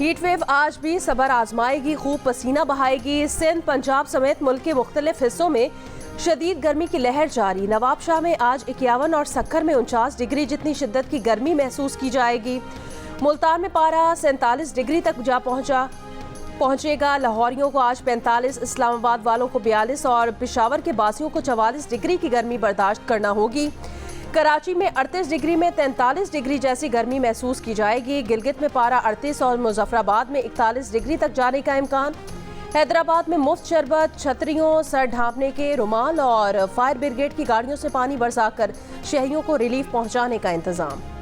Heat wave आज भी सबर आजमाएगी, खूब पसीना बहाएगी। सिंध, पंजाब समेत मुल्क के मुख्तलिफ हिस्सों में शदीद गर्मी की लहर जारी। नवाबशाह में आज 51 और सक्खर में 49 डिग्री जितनी शिद्दत की गर्मी महसूस की जाएगी। मुल्तान में पारा 47 डिग्री तक जा पहुंचेगा। लाहौरियों को आज 45, इस्लामाबाद वालों को 42 और पेशावर के बासियों को 44 डिग्री की गर्मी बर्दाश्त करना होगी। कराची में 38 डिग्री में 43 डिग्री जैसी गर्मी महसूस की जाएगी। गिलगित में पारा 38 और मुजफ्फराबाद में 41 डिग्री तक जाने का इम्कान। हैदराबाद में मुफ्त शरबत, छतरियों, सर ढांपने के रुमाल और फायर ब्रिगेड की गाड़ियों से पानी बरसाकर शहरियों को रिलीफ पहुंचाने का इंतजाम।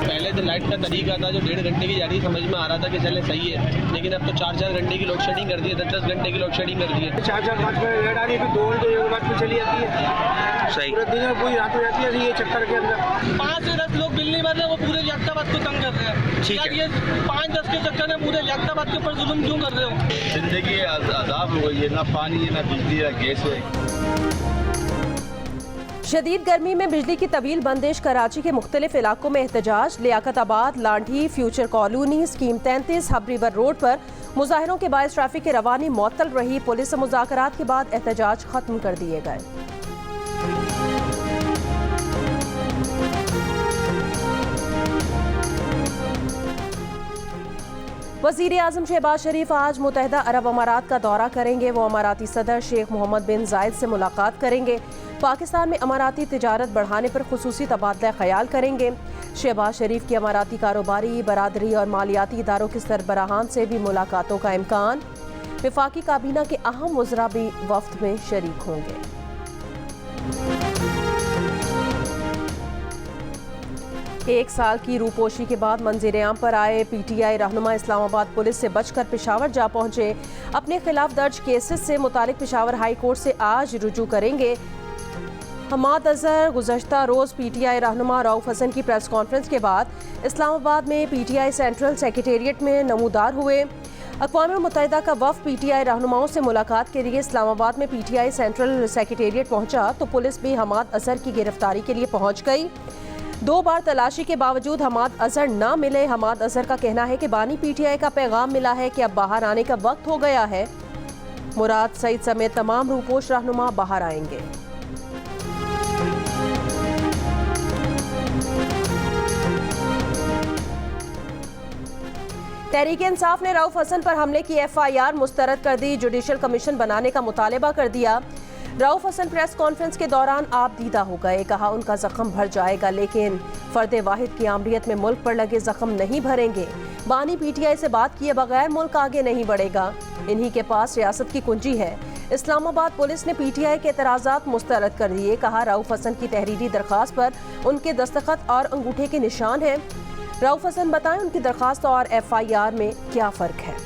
पहले तो लाइट का तरीका था जो 1.5 घंटे की जाती समझ में आ रहा था कि चले सही है, लेकिन अब तो 4-4 घंटे की लोड शेडिंग कर दी है, 10-10 घंटे की लोड शेडिंग कर दी है। 4-4-5 बजे लाइट आ रही है, फिर 2 घंटे 1 घंटे चली जाती है। सही पूरे दिन में पूरी रात हो जाती है ये चक्कर के अंदर। 5 से 10 लोग बिल नहीं भर रहे, वो पूरे यात्राबाद को तंग कर रहे हैं। ठीक है। ये 5-10 के चक्कर में पूरे यात्राबाद के ऊपर जुल्म क्यों कर रहे हो? जिंदगी आजाब हो गई है, ना पानी है, ना बिजली है, गैस है। शदीद गर्मी में बिजली की तवील बंदिश। कराची के मुख्तलिफ इलाकों में एहतजाज। Liaquatabad, Landhi, future colony, scheme 33, Hub river road पर मुजाहिरों के बायस ट्रैफिक की रवानी मुअत्तल रही। पुलिस से मुज़ाकरात के बाद एहतजाज खत्म कर दिए गए। वज़ीर आज़म शहबाज शरीफ आज मुत्तहिदा अरब अमारात का दौरा करेंगे। वो अमाराती सदर शेख मोहम्मद बिन जायद से मुलाकात करेंगे। पाकिस्तान में अमाराती तिजारत बढ़ाने पर खुसूसी तबादला ख्याल करेंगे। शहबाज शरीफ की अमाराती कारोबारी, बरादरी और मालियाती इदारों के सरबराहान से भी मुलाकातों का इम्कान। वफाकी काबीना के अहम वज़रा भी वफ्द में शरीक होंगे। एक साल की रूपोशी के बाद मंज़िर-ए-आम पर आए PTI रहनुमा इस्लामाबाद पुलिस से बचकर पेशावर जा पहुंचे। अपने खिलाफ दर्ज केसेस से मुतालिक पेशावर हाई कोर्ट से आज रुजू करेंगे। हमाद अजहर गुज़श्ता रोज़ PTI रहनुमा रऊफ हसन की प्रेस कॉन्फ्रेंस के बाद इस्लामाबाद में PTI सेंट्रल सेक्रेटेरिएट में नमूदार हुए। अक़वाम मुत्तहिदा का वफ़द PTI रहनुमाओं से मुलाकात के लिए इस्लामाबाद में PTI सेंट्रल सेक्रेटेरिएट पहुंचा तो पुलिस भी हमाद अजहर की गिरफ्तारी के लिए पहुंच गई। 2 बार तलाशी के बावजूद हमाद अजहर ना मिले। हमाद अजहर का कहना है कि बानी PTI का पैगाम मिला है कि अब बाहर आने का वक्त हो गया है। मुराद सईद समेत तमाम रूपोश रहनुमा बाहर आएंगे। तहरीक-ए-इंसाफ ने रऊफ हसन पर हमले की FIR मुस्तरद कर दी। जुडिशल कमीशन बनाने का मुतालबा कर दिया। रऊफ हसन प्रेस कॉन्फ्रेंस के दौरान आप दीदा हो गए। कहा उनका जख्म भर जाएगा, लेकिन फर्द वाहिद की आमरीत में मुल्क पर लगे जख्म नहीं भरेंगे। बानी PTI से बात किए बगैर मुल्क आगे नहीं बढ़ेगा। इन्हीं के पास रियासत की कुंजी है। इस्लामाबाद पुलिस ने PTI के एतराज़ात मुस्तरद कर दिए। कहा रऊफ हसन की तहरीरी दरख्वास्त पर उनके दस्तखत और अंगूठे के निशान हैं। रऊफ हसन बताएं उनकी दरख्वास्त और FIR में क्या फ़र्क है।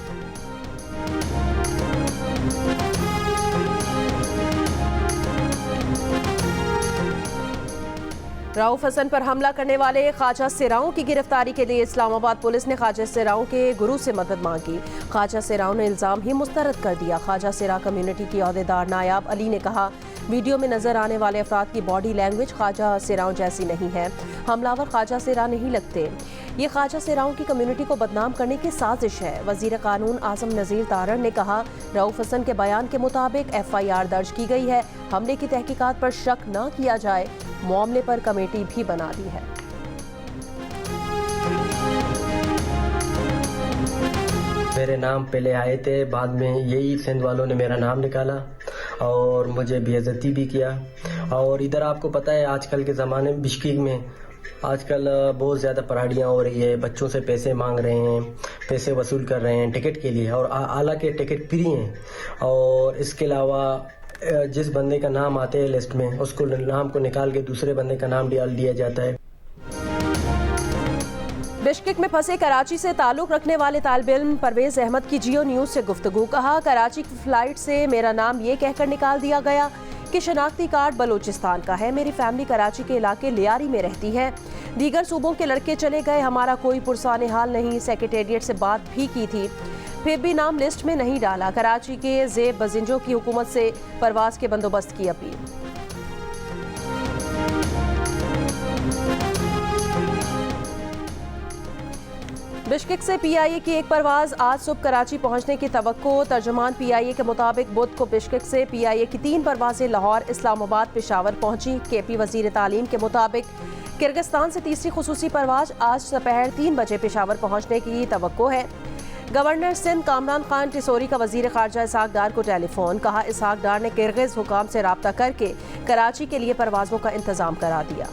रऊफ हसन पर हमला करने वाले ख्वाजा सेराओं की गिरफ्तारी के लिए इस्लामाबाद पुलिस ने ख्वाजा सेराओं के गुरु से मदद मांगी। ख्वाजा सेराओं ने इल्ज़ाम ही मुस्तरद कर दिया। ख्वाजा सेरा कम्युनिटी की अहदेदार नायाब अली ने कहा वीडियो में नजर आने वाले अफराद की बॉडी लैंग्वेज ख्वाजा सेराओं जैसी नहीं है। हमलावर ख्वाजा सेरा नहीं लगते। ये ख्वाजा सेराओं की कम्युनिटी को बदनाम करने की साजिश है। वजीर कानून आजम नज़ीर तारड़ ने कहा रऊफ हसन के बयान के मुताबिक FIR दर्ज की गई है। हमले की तहकीकात पर शक न किया जाए। मामले पर कमेटी भी बना दी है। मेरे नाम पहले आए थे, बाद में यही सिंध वालों ने मेरा नाम निकाला और मुझे बेइज्जती भी किया। और इधर आपको पता है आजकल के ज़माने में बिश्केक में आजकल बहुत ज़्यादा पराड़ियाँ हो रही है। बच्चों से पैसे मांग रहे हैं, पैसे वसूल कर रहे हैं टिकट के लिए, और हालांकि टिकट फ्री हैं। और इसके अलावा जिस बंदे का नाम आते हैं लिस्ट में, उसको नाम को निकाल के दूसरे बंदे का नाम डाल दिया जाता है। बिश्केक में फंसे कराची से ताल्लुक रखने वाले तालिब इल्म परवेज अहमद की जियो न्यूज़ से गुफ्तगू। कहा कराची की फ्लाइट से मेरा नाम ये कहकर निकाल दिया गया कि शनाख्ती कार्ड बलोचिस्तान का है। मेरी फैमिली कराची के इलाके लियारी में रहती है। दीगर सूबों के लड़के चले गए, हमारा कोई पुरसाने हाल नहीं। सेक्रेटेरिएट से बात भी की थी, फिर भी नाम लिस्ट में नहीं डाला। कराची के ज़ेब बजिंजों की हुकूमत से परवाज के बंदोबस्त की अपील। बिश्केक से पीआईए की एक परवाज आज सुबह कराची पहुंचने की तवक्को। तर्जुमान पीआईए के मुताबिक बुध को बिश्केक से पीआईए की 3 परवाजें लाहौर, इस्लामाबाद, पेशावर पहुंची। केपी वजीर तालीम के मुताबिक किर्गिस्तान से तीसरी खुसूसी परवाज आज दोपहर 3 बजे पेशावर पहुंचने की तवक्को है। गवर्नर सिंध कामरान खान टिसोरी का वजीर खारजा इसहाक डार को टेलीफोन। कहा इसहाक डार ने किर्गिज हुकाम से राब्ता करके कराची के लिए परवाजों का इंतजाम करा दिया।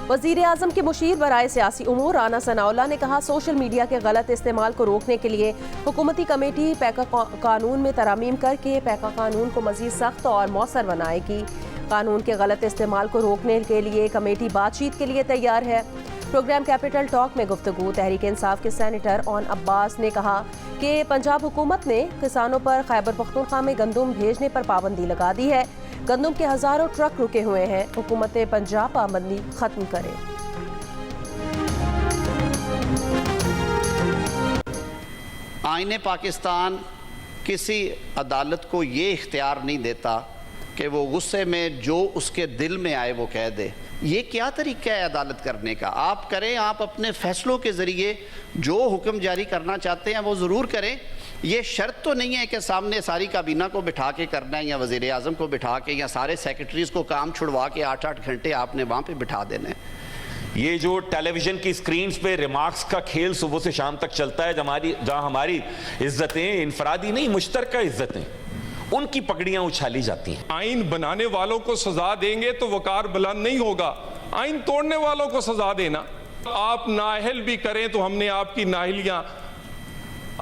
वजीर आजम के मुशीर बराए सियासी उमूर राना सनाउल्लाह ने कहा सोशल मीडिया के गलत इस्तेमाल को रोकने के लिए हुकूमती कमेटी पैका कानून में तरमीम करके पैका कानून को मजीद सख्त और मौसर बनाएगी। कानून के गलत इस्तेमाल को रोकने के लिए कमेटी बातचीत के लिए तैयार है। प्रोग्राम कैपिटल टॉक में गुफ्तगू तहरीक इंसाफ के सेनेटर ओन अब्बास ने कहा कि पंजाब हुकूमत ने किसानों पर खैबर पख्तूनख्वा में गंदम भेजने पर पाबंदी लगा दी है। गंदम के हजारों ट्रक रुके हुए हैं। हुकूमत पंजाब पाबंदी खत्म करे। आईने पाकिस्तान किसी अदालत को ये इख्तियार नहीं देता कि वो गुस्से में जो उसके दिल में आए वो कह दे। ये क्या तरीका है अदालत करने का? आप करें, आप अपने फैसलों के ज़रिए जो हुक्म जारी करना चाहते हैं वो ज़रूर करें। ये शर्त तो नहीं है कि सामने सारी काबीना को बिठा के करना है या वज़ीर आज़म को बिठा के या सारे सेक्रेटरीज़ को काम छुड़वा के 8-8 घंटे आपने वहाँ पे बिठा देना है। ये जो टेलीविज़न की स्क्रीन्स पे रिमार्क्स का खेल सुबह से शाम तक चलता है, जहाँ हमारी इज्जतें इनफरादी नहीं मुश्तरका इज्जतें, उनकी पगड़ियां उछाली जाती हैं। आइन बनाने वालों को सजा देंगे तो वकार बुलंद नहीं होगा, आइन तोड़ने वालों को सजा देना। आप नाअहल भी करें तो हमने आपकी नाअहलियां,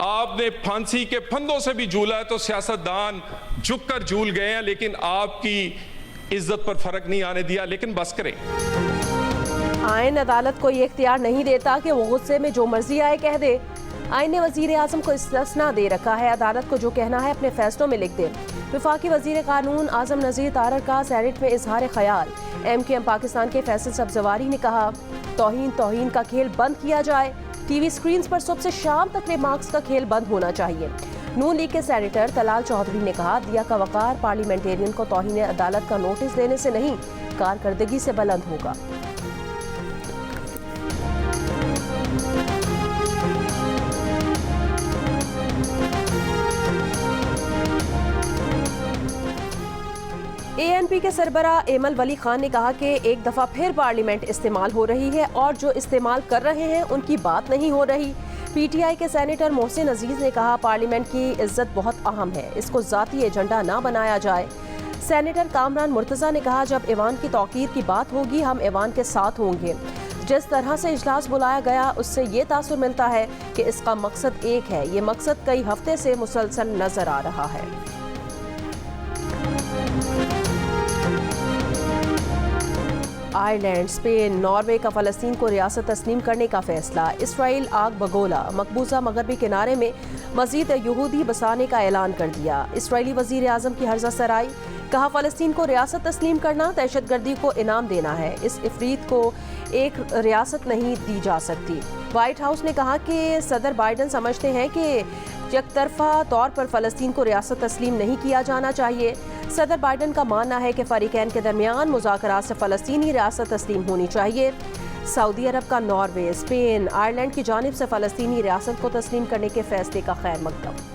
आपने फांसी के फंदों से भी झूला है तो सियासतदान झुककर झूल गए हैं, लेकिन आपकी इज्जत पर फर्क नहीं आने दिया। लेकिन बस करें। आइन अदालत को ये इख्तियार नहीं देता कि वो गुस्से में जो मर्जी आए कह दे। आइन ने वजीर आजम को इस्तिस्ना दे रखा है, अदालत को जो कहना है अपने फैसलों में लिख दे। वफाकी वजीर कानून आजम नज़ीर तारर का सेनेट में इजहार ख्याल। MQM पाकिस्तान के फैसल सब्जवारी ने कहा तौहीन का खेल बंद किया जाए। टीवी स्क्रीन पर सुबह से शाम तक रिमार्क्स का खेल बंद होना चाहिए। नून लीग के सेनेटर तलाल चौधरी ने कहा दिया का वकार पार्लियामेंटेरियन को तौहीन अदालत का नोटिस देने से नहीं, कारकर्दगी से बुलंद होगा। ANP के सरबरा एमल वली खान ने कहा कि एक दफ़ा फिर पार्लियामेंट इस्तेमाल हो रही है और जो इस्तेमाल कर रहे हैं उनकी बात नहीं हो रही। PTI के सेनेटर मोहसिन अजीज ने कहा पार्लियामेंट की इज्जत बहुत अहम है, इसको ज़ाती एजेंडा ना बनाया जाए। सेनेटर कामरान मुर्तज़ा ने कहा जब ऐवान की तौकीर की बात होगी हम ऐवान के साथ होंगे। जिस तरह से इजलास बुलाया गया उससे ये तासुर मिलता है कि इसका मकसद एक है। ये मकसद कई हफ्ते से मुसलसल नजर आ रहा है। आयरलैंड, स्पेन, नॉर्वे का फ़लस्तीन को रियासत तस्लीम करने का फैसला। इसराइल आग बगोला मकबूजा मगरबी किनारे में मज़ीद यहूदी बसाने का ऐलान कर दिया। इसराइली वज़ीर आज़म की हर्जा सराई। कहा फ़लस्तीन को रियासत तस्लीम करना दहशतगर्दी को इनाम देना है। इस इफरीत को एक रियासत नहीं दी जा सकती। वाइट हाउस ने कहा कि सदर बाइडन समझते हैं कि यकतरफा तौर पर फ़लस्तीन को रियासत तस्लीम नहीं किया जाना चाहिए। सदर बाइडन का मानना है कि फ़रीक़ैन के दरमियान मुज़ाकरात से फ़लस्तीनी रियासत तस्लीम होनी चाहिए। सऊदी अरब का नॉर्वे, स्पेन, आयरलैंड की जानिब से फ़लस्तीनी रियासत को तस्लीम करने के फैसले का खैर मकदम।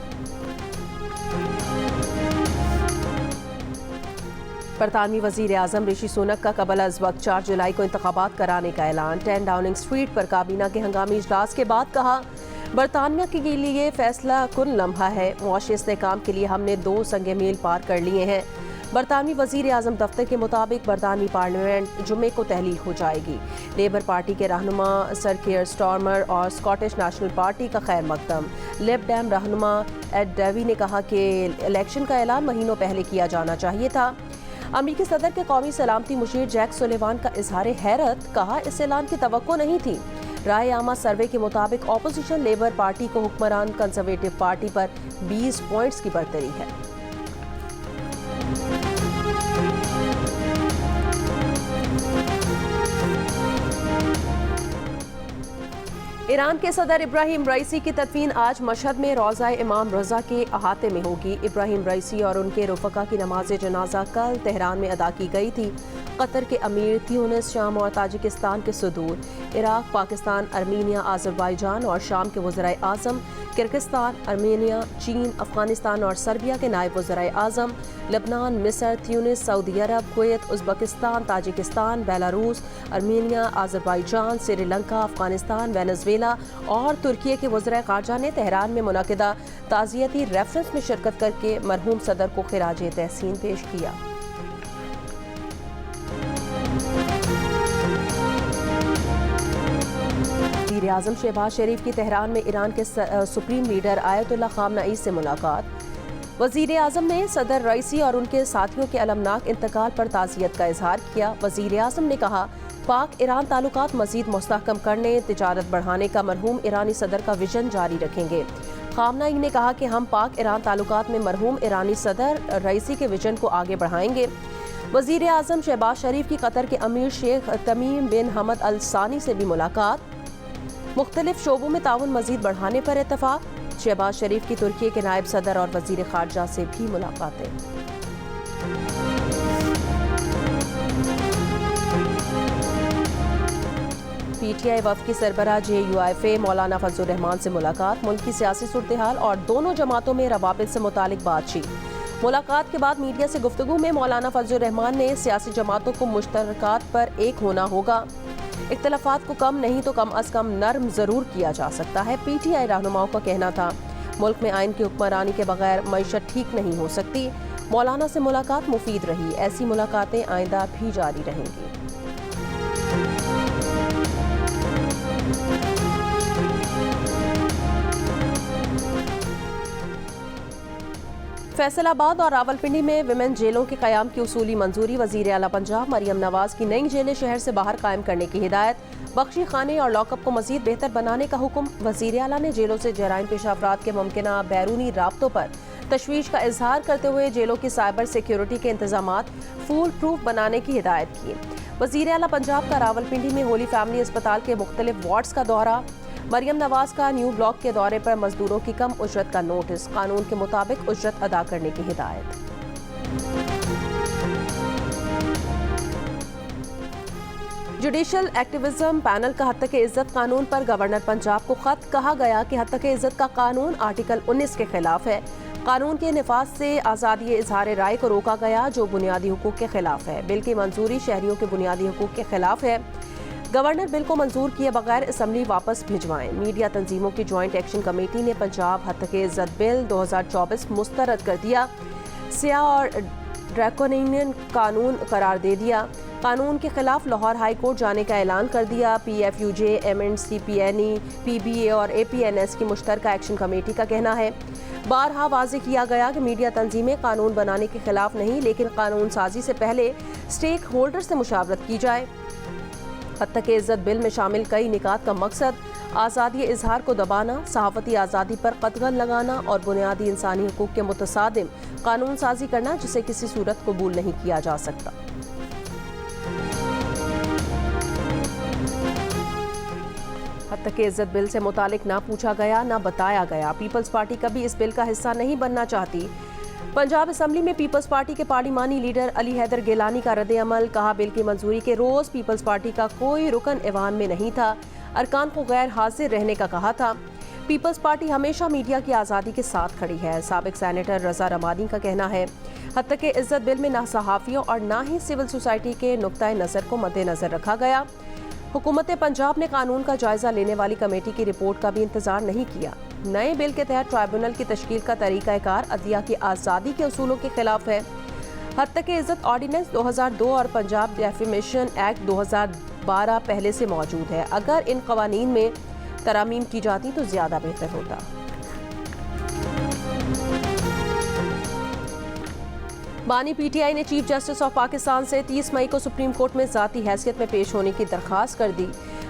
बरतानवी वज़ीर आज़म ऋषि सुनक का कबल अज़ वक्त 4 जुलाई को इंतखाबात कराने का ऐलान। 10 डाउनिंग स्ट्रीट पर काबीना के हंगामी इजलास के बाद कहा बरतानिया के लिए फैसला कुन लम्हा है। मुआशी इस्तेहकाम के लिए हमने 2 संगे मील पार कर लिए हैं। बरतानवी वज़ीर आज़म दफ्तर के मुताबिक बरतानवी पार्लियामेंट जुमे को तहलील हो जाएगी। लेबर पार्टी के रहनुमा सर केयर स्टार्मर और स्कॉटिश नेशनल पार्टी का खैर मकदम। लिब डेम रहनुमा एड डेवी ने कहा कि इलेक्शन का ऐलान महीनों पहले किया जाना चाहिए था। अमरीकी सदर के कौमी सलामती मुशीर जैक सुलेवान का इजहार हैरत। कहा इस ऐलान की तवक्को नहीं थी। राय आमा सर्वे के मुताबिक ऑपोजिशन लेबर पार्टी को हुक्मरान कंजर्वेटिव पार्टी पर 20 पॉइंट्स की बढ़तरी है। ईरान के सदर इब्राहिम रईसी की तदफीन आज मशहद में रोज़ा इमाम रज़ा के अहाते में होगी। इब्राहिम रईसी और उनके रुफ़का की नमाज जनाजा कल तेहरान में अदा की गई थी। कतर के अमीर, ट्यूनिस, शाम और ताजिकिस्तान के सुदूर, इराक, पाकिस्तान, अर्मीनिया, आज़रबाईजान और शाम के वज़राए आज़म, किर्गिस्तान, अर्मीनिया, चीन, अफ़गानिस्तान और सर्बिया के नायब वज़राए आज़म, लबनान, मिस्र, ट्यूनिस, सऊदी अरब, Kuwait, Uzbekistan, Tajikistan, Belarus, Armenia, Azerbaijan, Sri Lanka, Afghanistan, Venezuela और तुर्की के वज़राए ख़ारजा ने तेहरान में मुनक़िदा ताज़ियती रेफरेंस में शिरकत करके मरहूम सदर को खिराज तहसीन पेश किया। वज़ीर आज़म शहबाज शरीफ की तेहरान में ईरान के सुप्रीम लीडर आयतुल्लाह ख़ामनई से मुलाकात। वज़ीर आज़म ने सदर रईसी और उनके साथियों के अलमनाक इंतकाल पर ताज़ियत का इजहार किया। वज़ीर आज़म ने कहा, पाक ईरान ताल्लुकात मज़ीद मुस्तहकम करने, तिजारत बढ़ाने का मरहूम ईरानी सदर का विजन जारी रखेंगे। ख़ामनई ने कहा कि हम पाक ईरान ताल्लुकात में मरहूम ईरानी सदर रईसी के विजन को आगे बढ़ाएंगे। वज़ीर आज़म शहबाज शरीफ की कतर के अमीर शेख तमीम बिन हमद अल सानी से भी मुलाकात। मुख्तलिफ शोबों में ताउन मज़ीद बढ़ाने पर इत्तफाक। शहबाज शरीफ की तुर्की के नायब सदर और वज़ीर ख़ारजा से भी मुलाकातें। PTI वफ़द की सरबराह JUIF मौलाना फजलुर रहमान से मुलाकात। मुल्क की सियासी सूरत हाल और दोनों जमातों में रवाबित से मुतालिक बातचीत। मुलाकात के बाद मीडिया से गुफ्तगू में मौलाना फजलुर रहमान ने सियासी जमातों को मुश्तरकात पर एक होना होगा। इख्तलाफात को कम नहीं तो कम अज़ कम नर्म ज़रूर किया जा सकता है। PTI रहनुमाओं का कहना था, मुल्क में आइन की हुक्मरानी के बगैर मईशत ठीक नहीं हो सकती। मौलाना से मुलाकात मुफीद रही। ऐसी मुलाकातें आइंदा भी जारी रहेंगी। फैसलाबाद और रावलपिंडी में विमेन जेलों के क़याम की उसूली मंजूरी। वज़ीर आला पंजाब मरियम नवाज़ की नई जेलें शहर से बाहर कायम करने की हिदायत। बख्शी खाने और लॉकअप को मज़ीद बेहतर बनाने का हुक्म। वज़ीर आला ने जेलों से जराइम पेशा अफराद के मुमकिना बैरूनी राब्तों पर तशवीश का इजहार करते हुए जेलों की साइबर सिक्योरिटी के इंतजामात फूल प्रूफ बनाने की हिदायत की। वज़ीर आला पंजाब का रावलपिंडी में होली फैमिली अस्पताल के मुख्तलिफ वार्ड्स का दौरा। मरियम नवाज का न्यू ब्लॉक के दौरे पर मजदूरों की कम उजरत का नोटिस। कानून के मुताबिक उजरत अदा करने की हिदायत। जुडिशल एक्टिविज्म पैनल का हद तक इज्जत कानून पर गवर्नर पंजाब को खत। कहा गया कि हद तक इज्जत का कानून आर्टिकल 19 के खिलाफ है। कानून के निफाज से आज़ादी इजहार राय को रोका गया जो बुनियादी हुकूक के खिलाफ है। बिल की मंजूरी शहरियों के बुनियादी हुकूक के खिलाफ है। गवर्नर बिल को मंजूर किए बगैर असम्बली वापस भिजवाएं। मीडिया तंजीमों की ज्वाइंट एक्शन कमेटी ने पंजाब हद तक इज्जत बिल 2024 मुस्तरद कर दिया। सियाह और ड्रैकोनियन कानून करार दे दिया। कानून के खिलाफ लाहौर हाई कोर्ट जाने का ऐलान कर दिया। PFUJ, MNC, PNE, PBA और APNS की मुश्तरका एक्शन कमेटी का कहना है, बारहा वाज़ेह किया गया कि मीडिया तंजीमें कानून बनाने के खिलाफ नहीं, लेकिन कानून साजी से पहले स्टेक होल्डर से मुशावरत की जाए। हद तक इज्जत बिल में शामिल कई निकात का मकसद आज़ादी इजहार को दबाना, सहाफ़ती आज़ादी पर कतगन लगाना और बुनियादी इंसानी हुकूक के मुतसादिम कानून साजी करना, जिसे किसी सूरत कबूल नहीं किया जा सकता। हद तक इज्जत बिल से मुतालिक ना पूछा गया ना बताया गया। पीपल्स पार्टी कभी इस बिल का हिस्सा नहीं बनना चाहती। पंजाब असम्बली में पीपल्स पार्टी के पार्लिमानी लीडर अली हैदर गिलानी का रद्द-ए-अमल। कहा, बिल की मंजूरी के रोज़ पीपल्स पार्टी का कोई रुकन ऐवान में नहीं था। अरकान को गैर हाजिर रहने का कहा था। पीपल्स पार्टी हमेशा मीडिया की आज़ादी के साथ खड़ी है। साबिक सैनेटर रज़ा रमानी का कहना है, हद तक इज्जत बिल में ना सहाफ़ियों और ना ही सिविल सोसाइटी के नुक्ता नज़र को मद्देनज़र रखा गया। हुकूमत पंजाब ने कानून का जायजा लेने वाली कमेटी की रिपोर्ट का भी इंतजार नहीं किया। नए बिल के तहत ट्राइब्यूनल की तश्कील का तरीक़ाकार अदलिया की आज़ादी के उसूलों के खिलाफ है। हद तक इज्जत ऑर्डिनेंस 2002 और पंजाब डेफिमेशन एक्ट 2012 पहले से मौजूद है। अगर इन कवानीन में तरामीम की जाती तो ज़्यादा बेहतर होता। बानी PTI ने चीफ जस्टिस ऑफ पाकिस्तान से 30 मई को सुप्रीम कोर्ट में ज़ाती हैसियत में पेश होने की दरख्वास्त कर दी।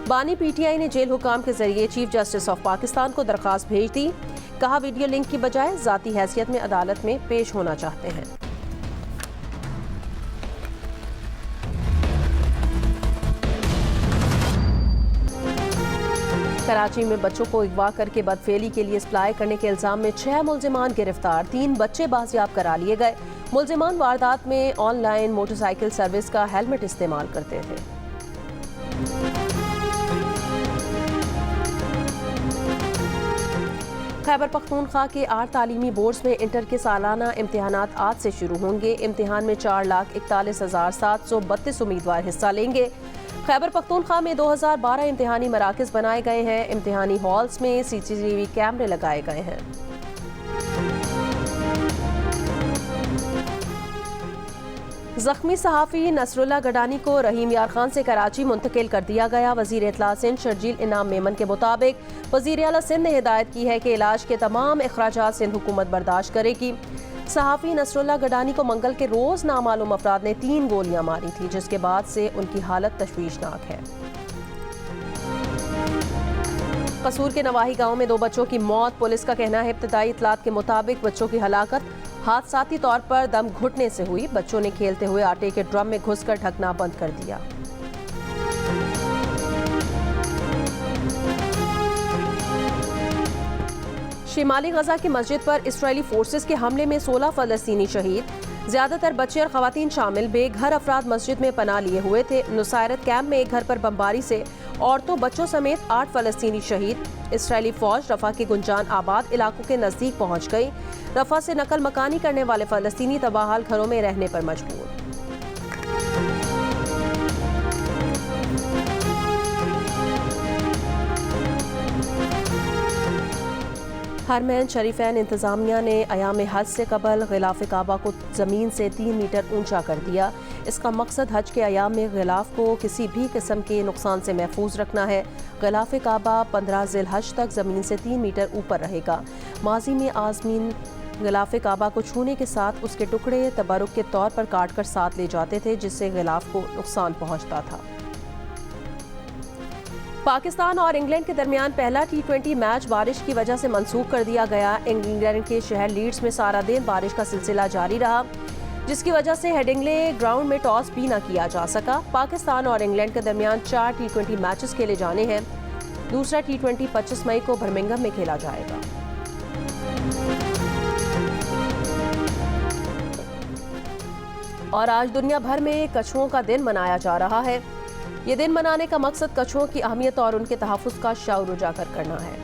बानी PTI ने जेल हुकाम के जरिए चीफ जस्टिस ऑफ पाकिस्तान को दरख्वास्त भेज दी। कहा, वीडियो लिंक की बजाय ज़ाती हैसियत में अदालत में पेश होना चाहते हैं। कराची में बच्चों को अगवा करके बदफेली के लिए सप्लाई करने के इल्जाम में 6 मुलजिमान गिरफ्तार, 3 बच्चे बाजियाब करा लिए गए। मुलजिमान वारदात में ऑनलाइन मोटरसाइकिल सर्विस का हेलमेट इस्तेमाल करते थे। खैबर पख्तूनख्वा के 8 तालीमी बोर्ड्स में इंटर के सालाना इम्तिहानात आज से शुरू होंगे। इम्तिहान में 4,41,732 उम्मीदवार हिस्सा लेंगे। खैबर पख्तूनख्वा में 2012 इम्तिहानी मराकज़ बनाए गए हैं। इम्तिहानी हॉल्स में CCTV कैमरे लगाए गए हैं। जख्मी सहाफ़ी नसरुल्लाह गडानी को रहीम यार खान से कराची मुंतकिल कर दिया गया। वज़ीर इत्तला सिंध शर्जील इनाम मेमन के मुताबिक वज़ीर आला सिंध ने हिदायत की है कि इलाज के तमाम अखराजात सिंध हुकूमत बर्दाश्त करेगी। सहाफ़ी नसरुल्लाह गडानी को मंगल के रोज़ नामालूम अफराद ने 3 गोलियां मारी थी, जिसके बाद से उनकी हालत तशवीशनाक है। कसूर के नवाही गांव में 2 बच्चों की मौत। पुलिस का कहना है इब्तिदाई इत्तलात के मुताबिक बच्चों की हलाकत हादसाती तौर पर दम घुटने से हुई। बच्चों ने खेलते हुए आटे के ड्रम में घुसकर ढकना बंद कर दिया। शिमाली गजा की मस्जिद पर इस्राएली फोर्सेस के हमले में 16 फलस्तीनी शहीद, ज्यादातर बच्चे और खवातीन शामिल। बेघर अफराद मस्जिद में पनाह लिए हुए थे। नुसायरत कैंप में एक घर पर बमबारी से औरतों बच्चों समेत 8 फलस्तीनी शहीद। इसराइली फौज रफा के गुंजान आबाद इलाकों के नजदीक पहुंच गई। रफा से नकल मकानी करने वाले फलस्तीनी तबाहाल घरों में रहने पर मजबूर। हरमैन शरीफैन इंतज़ामिया ने अयाम हज से कबल गिलाफ काबा को ज़मीन से 3 मीटर ऊंचा कर दिया। इसका मकसद हज के अयाम में गिलाफ को किसी भी किस्म के नुकसान से महफूज रखना है। गिलाफ काबा 15 ज़िलहज तक ज़मीन से 3 मीटर ऊपर रहेगा। माजी में आज़मीन गिलाफ काबा को छूने के साथ उसके टुकड़े तबरुक के तौर पर काट कर साथ ले जाते थे, जिससे गिलाफ को नुकसान पहुँचता था। पाकिस्तान और इंग्लैंड के दरमियान पहला T20 मैच बारिश की वजह से मंसूख कर दिया गया। इंग्लैंड के शहर लीड्स में सारा दिन बारिश का सिलसिला जारी रहा, जिसकी वजह से हेडिंग्ले ग्राउंड में टॉस भी न किया जा सका। पाकिस्तान और इंग्लैंड के दरमियान 4 T20 मैचेस खेले जाने हैं। दूसरा T20 25 मई को बर्मिंघम में खेला जाएगा। और आज दुनिया भर में कछुओं का दिन मनाया जा रहा है। ये दिन मनाने का मकसद कछुओं की अहमियत और उनके तहफ़्फ़ुज़ का शऊर उजागर करना है।